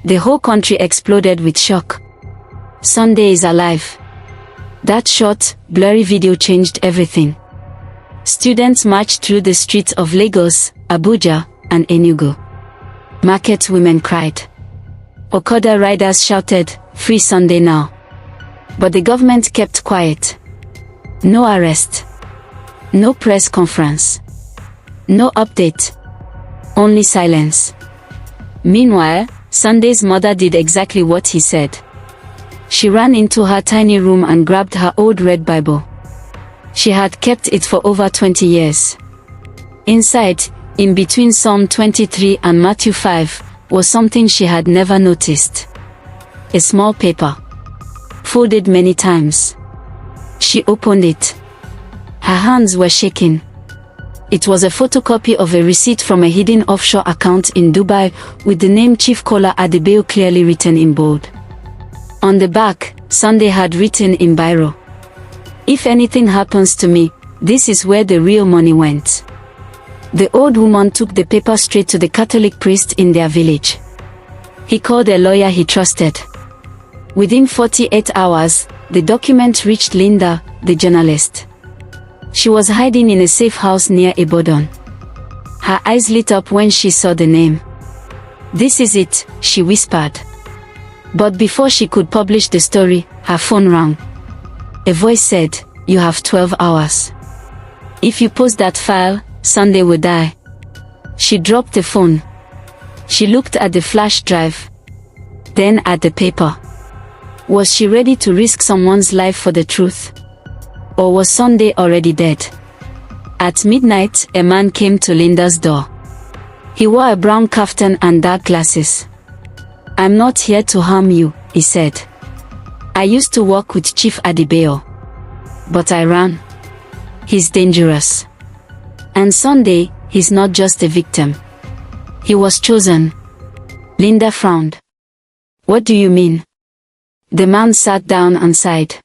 The whole country exploded with shock. Sunday is alive. That short, blurry video changed everything. Students marched through the streets of Lagos, Abuja, and Enugu. Market women cried. Okada riders shouted, "Free Sunday now." But the government kept quiet. No arrest. No press conference. No update. Only silence. Meanwhile, Sunday's mother did exactly what he said. She ran into her tiny room and grabbed her old red Bible. She had kept it for over 20 years. Inside, in between Psalm 23 and Matthew 5, was something she had never noticed. A small paper. Folded many times. She opened it. Her hands were shaking. It was a photocopy of a receipt from a hidden offshore account in Dubai with the name Chief Kola Adebayo clearly written in bold. On the back, Sunday had written in biro, "If anything happens to me, this is where the real money went." The old woman took the paper straight to the Catholic priest in their village. He called a lawyer he trusted. Within 48 hours, the document reached Linda, the journalist. She was hiding in a safe house near Ibadan. Her eyes lit up when she saw the name. "This is it," she whispered. But before she could publish the story, her phone rang. A voice said, "You have 12 hours. If you post that file, Sunday will die." She dropped the phone. She looked at the flash drive, then at the paper. Was she ready to risk someone's life for the truth? Or was Sunday already dead? At midnight, a man came to Linda's door. He wore a brown kaftan and dark glasses. "I'm not here to harm you," he said. "I used to work with Chief Adebayo. But I ran. He's dangerous. And Sunday, he's not just a victim. He was chosen." Linda frowned. "What do you mean?" The man sat down and sighed.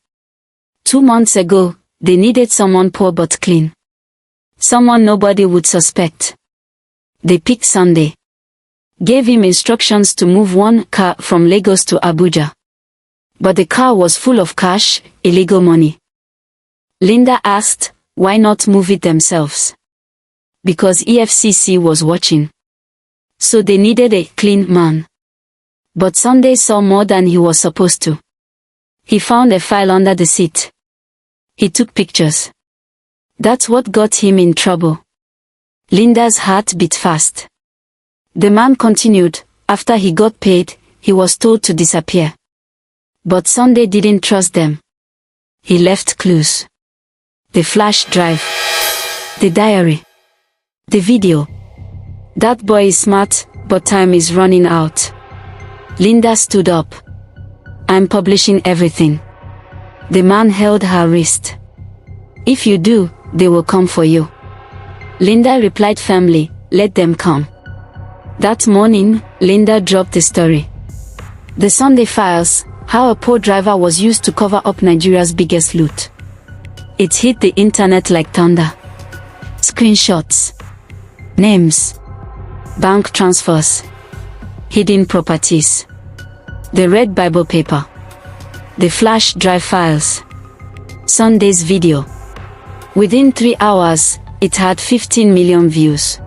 2 months ago, they needed someone poor but clean. Someone nobody would suspect. They picked Sunday. Gave him instructions to move one car from Lagos to Abuja. But the car was full of cash, illegal money. Linda asked, why not move it themselves? Because EFCC was watching. So they needed a clean man. But Sunday saw more than he was supposed to. He found a file under the seat. He took pictures. That's what got him in trouble. Linda's heart beat fast. The man continued, after he got paid, he was told to disappear. But Sunday didn't trust them. He left clues. The flash drive. The diary. The video. That boy is smart, but time is running out. Linda stood up. "I'm publishing everything." The man held her wrist. "If you do, they will come for you." Linda replied firmly, "Let them come." That morning, Linda dropped the story. The Sunday Files, how a poor driver was used to cover up Nigeria's biggest loot. It hit the internet like thunder. Screenshots. Names. Bank transfers. Hidden properties. The red Bible paper. The flash drive files. Sunday's video. Within 3 hours, it had 15 million views.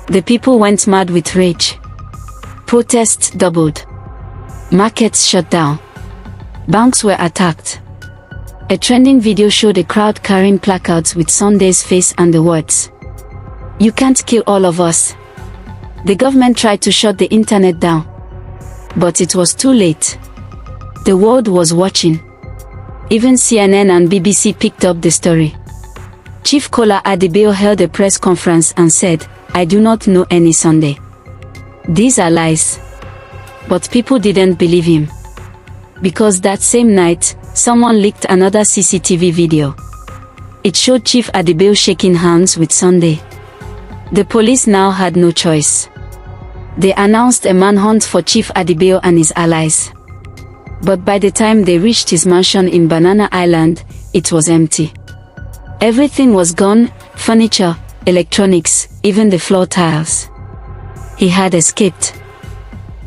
The people went mad with rage. Protests doubled. Markets shut down. Banks were attacked. A trending video showed a crowd carrying placards with Sunday's face and the words, "You can't kill all of us." The government tried to shut the internet down. But it was too late. The world was watching. Even CNN and BBC picked up the story. Chief Kola Adebayo held a press conference and said, "I do not know any Sunday. These are lies." But people didn't believe him. Because that same night, someone leaked another CCTV video. It showed Chief Adebayo shaking hands with Sunday. The police now had no choice. They announced a manhunt for Chief Adebayo and his allies. But by the time they reached his mansion in Banana Island, it was empty. Everything was gone, furniture, electronics, even the floor tiles. He had escaped.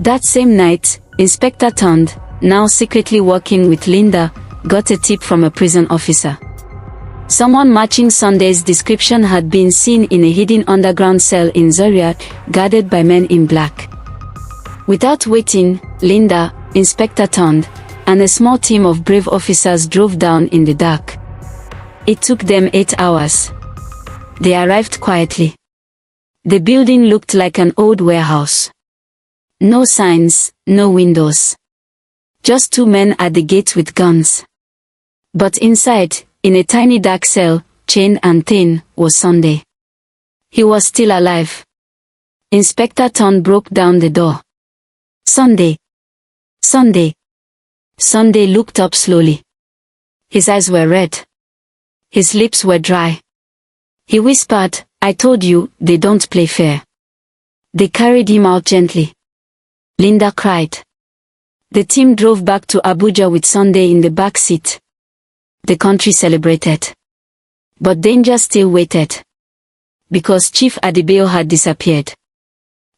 That same night, Inspector Tond, now secretly working with Linda, got a tip from a prison officer. Someone matching Sunday's description had been seen in a hidden underground cell in Zaria, guarded by men in black. Without waiting, Linda, Inspector Tond, and a small team of brave officers drove down in the dark. It took them 8 hours. They arrived quietly. The building looked like an old warehouse. No signs, no windows. Just 2 men at the gate with guns. But inside, in a tiny dark cell, chained and thin, was Sunday. He was still alive. Inspector Tond broke down the door. Sunday. Sunday. Sunday looked up slowly. His eyes were red. His lips were dry. He whispered, "I told you, they don't play fair." They carried him out gently. Linda cried. The team drove back to Abuja with Sunday in the back seat. The country celebrated. But danger still waited. Because Chief Adebayo had disappeared.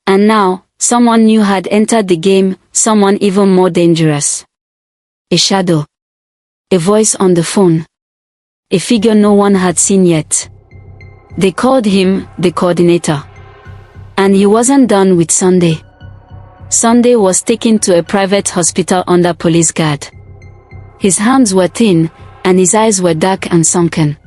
And now, someone new had entered the game, someone even more dangerous. A shadow. A voice on the phone. A figure no one had seen yet. They called him the coordinator. And he wasn't done with Sunday. Sunday was taken to a private hospital under police guard. His hands were thin, and his eyes were dark and sunken.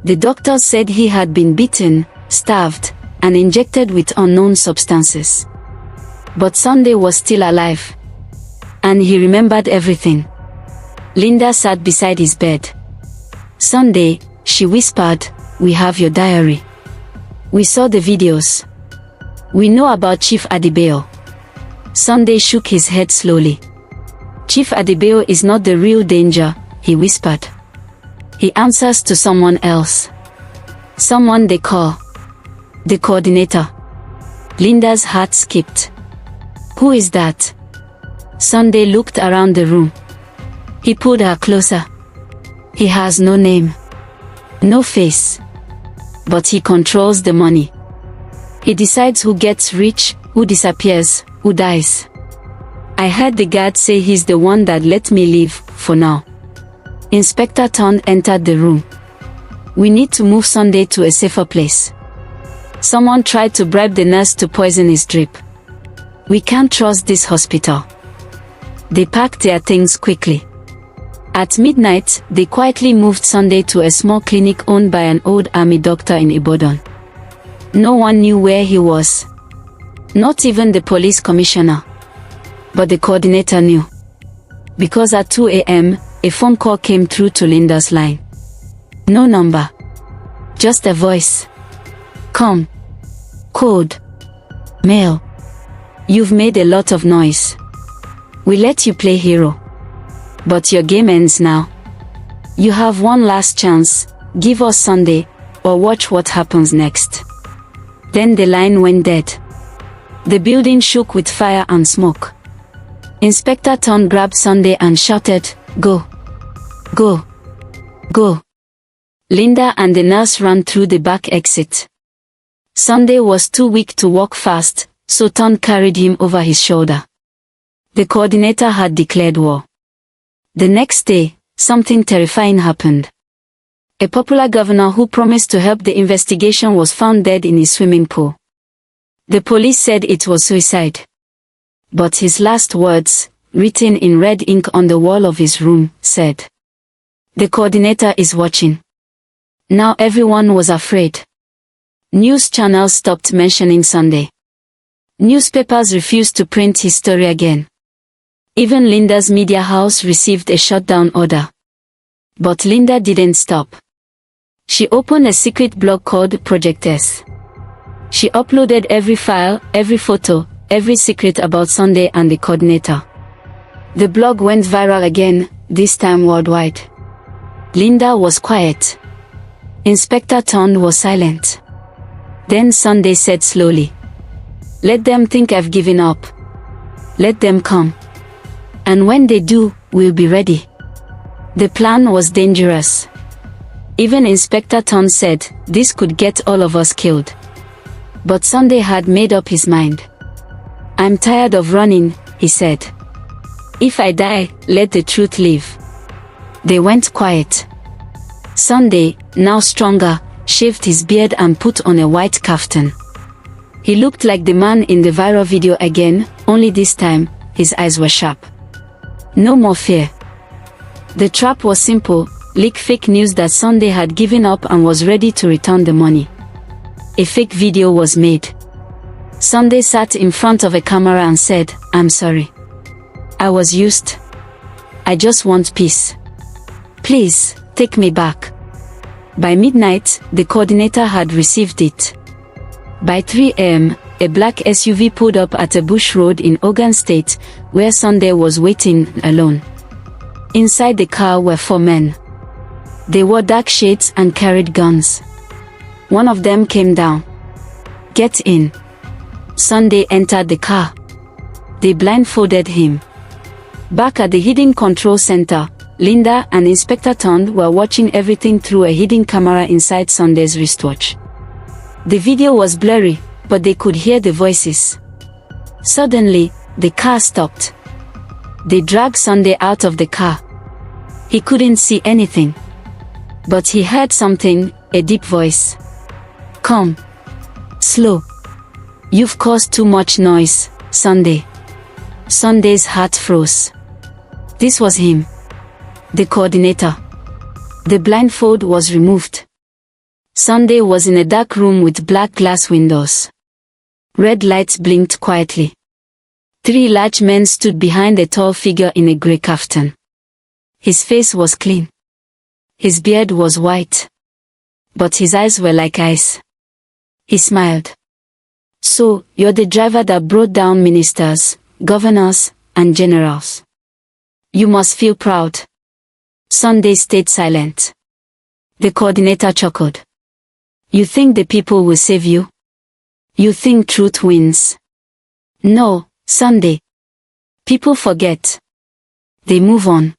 The doctors said he had been beaten, starved, and injected with unknown substances. But Sunday was still alive. And he remembered everything. Linda sat beside his bed. "Sunday," she whispered, "we have your diary. We saw the videos. We know about Chief Adebayo." Sunday shook his head slowly. "Chief Adebayo is not the real danger," he whispered. "He answers to someone else. Someone they call the coordinator." Linda's heart skipped. "Who is that?" Sunday looked around the room. He pulled her closer. "He has no name. No face. But he controls the money. He decides who gets rich, who disappears, who dies. I heard the guard say he's the one that let me leave, for now." Inspector Tond entered the room. "We need to move Sunday to a safer place. Someone tried to bribe the nurse to poison his drip. We can't trust this hospital." They packed their things quickly. At midnight, they quietly moved Sunday to a small clinic owned by an old army doctor in Ibadan. No one knew where he was. Not even the police commissioner. But the coordinator knew. Because at 2 a.m., a phone call came through to Linda's line. No number. Just a voice. "Come. Code. Mail. You've made a lot of noise. We let you play hero. But your game ends now. You have one last chance, give us Sunday, or watch what happens next." Then the line went dead. The building shook with fire and smoke. Inspector Tond grabbed Sunday and shouted, "Go! Go! Go!" Linda and the nurse ran through the back exit. Sunday was too weak to walk fast, so Tond carried him over his shoulder. The coordinator had declared war. The next day, something terrifying happened. A popular governor who promised to help the investigation was found dead in his swimming pool. The police said it was suicide. But his last words, written in red ink on the wall of his room, said, "The coordinator is watching." Now everyone was afraid. News channels stopped mentioning Sunday. Newspapers refused to print his story again. Even Linda's media house received a shutdown order. But Linda didn't stop. She opened a secret blog called Project S. She uploaded every file, every photo, every secret about Sunday and the coordinator. The blog went viral again, this time worldwide. Linda was quiet. Inspector Tond was silent. Then Sunday said slowly, "Let them think I've given up. Let them come. And when they do, we'll be ready." The plan was dangerous. Even Inspector Tond said, "This could get all of us killed." But Sunday had made up his mind. I'm tired of running, he said. If I die, let the truth live. They went quiet. Sunday, now stronger, shaved his beard and put on a white kaftan. He looked like the man in the viral video again, only this time, his eyes were sharp. No more fear. The trap was simple: leak fake news that Sunday had given up and was ready to return the money. A fake video was made. Sunday sat in front of a camera and said, "I'm sorry. I was used. I just want peace. Please, take me back." By midnight, the coordinator had received it. By 3 a.m., a black SUV pulled up at a bush road in Ogun State, where Sunday was waiting alone. Inside the car were 4 men. They wore dark shades and carried guns. One of them came down. "Get in." Sunday entered the car. They blindfolded him. Back at the hidden control center, Linda and Inspector Tond were watching everything through a hidden camera inside Sunday's wristwatch. The video was blurry, but they could hear the voices. Suddenly, the car stopped. They dragged Sunday out of the car. He couldn't see anything. But he heard something, a deep voice. "Come. Slow. You've caused too much noise, Sunday." Sunday's heart froze. This was him. The coordinator. The blindfold was removed. Sunday was in a dark room with black glass windows. Red lights blinked quietly. 3 large men stood behind a tall figure in a grey kaftan. His face was clean. His beard was white. But his eyes were like ice. He smiled. "So, you're the driver that brought down ministers, governors, and generals. You must feel proud." Sunday stayed silent. The coordinator chuckled. "You think the people will save you? You think truth wins? No, Sunday. People forget. They move on.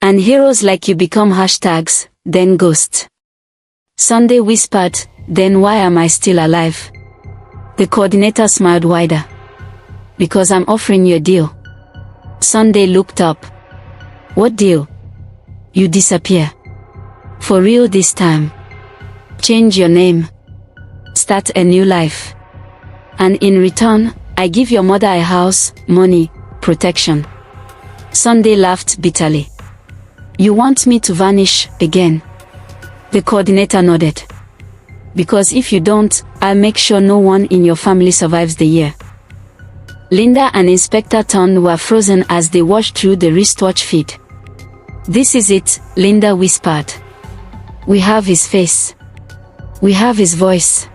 And heroes like you become hashtags, then ghosts." Sunday whispered, "Then why am I still alive?" The coordinator smiled wider. "Because I'm offering you a deal." Sunday looked up. "What deal?" "You disappear. For real this time. Change your name. Start a new life. And in return, I give your mother a house, money, protection." Sunday laughed bitterly. "You want me to vanish again?" The coordinator nodded. "Because if you don't, I'll make sure no one in your family survives the year." Linda and Inspector Tond were frozen as they watched through the wristwatch feed. "This is it," Linda whispered. "We have his face. We have his voice."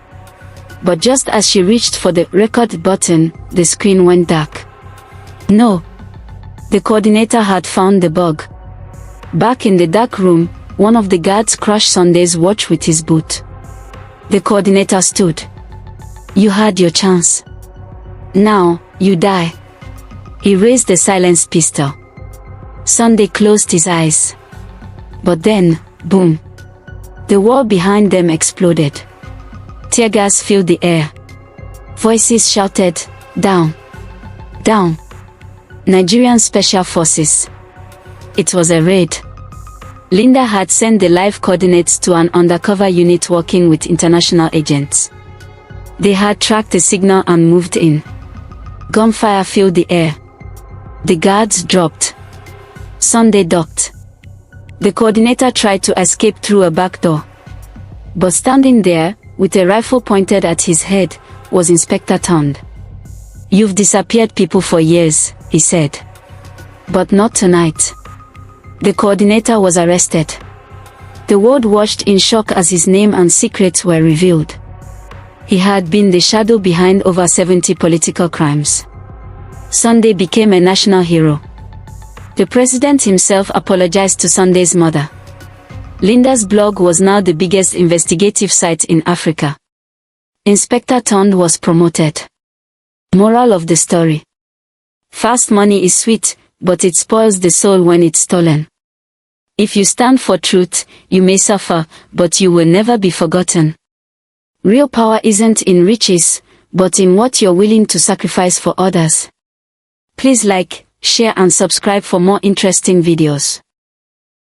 But just as she reached for the record button, the screen went dark. No. The coordinator had found the bug. Back in the dark room, one of the guards crushed Sunday's watch with his boot. The coordinator stood. "You had your chance. Now, you die." He raised the silenced pistol. Sunday closed his eyes. But then, boom. The wall behind them exploded. Tear gas filled the air. Voices shouted, "Down! Down! Nigerian Special Forces!" It was a raid. Linda had sent the live coordinates to an undercover unit working with international agents. They had tracked the signal and moved in. Gunfire filled the air. The guards dropped. Sunday ducked. The coordinator tried to escape through a back door. But standing there, with a rifle pointed at his head, was Inspector Tond. "You've disappeared people for years," he said. "But not tonight." The coordinator was arrested. The world watched in shock as his name and secrets were revealed. He had been the shadow behind over 70 political crimes. Sunday became a national hero. The president himself apologized to Sunday's mother. Linda's blog was now the biggest investigative site in Africa. Inspector Tond was promoted. Moral of the story: fast money is sweet, but it spoils the soul when it's stolen. If you stand for truth, you may suffer, but you will never be forgotten. Real power isn't in riches, but in what you're willing to sacrifice for others. Please like, share and subscribe for more interesting videos.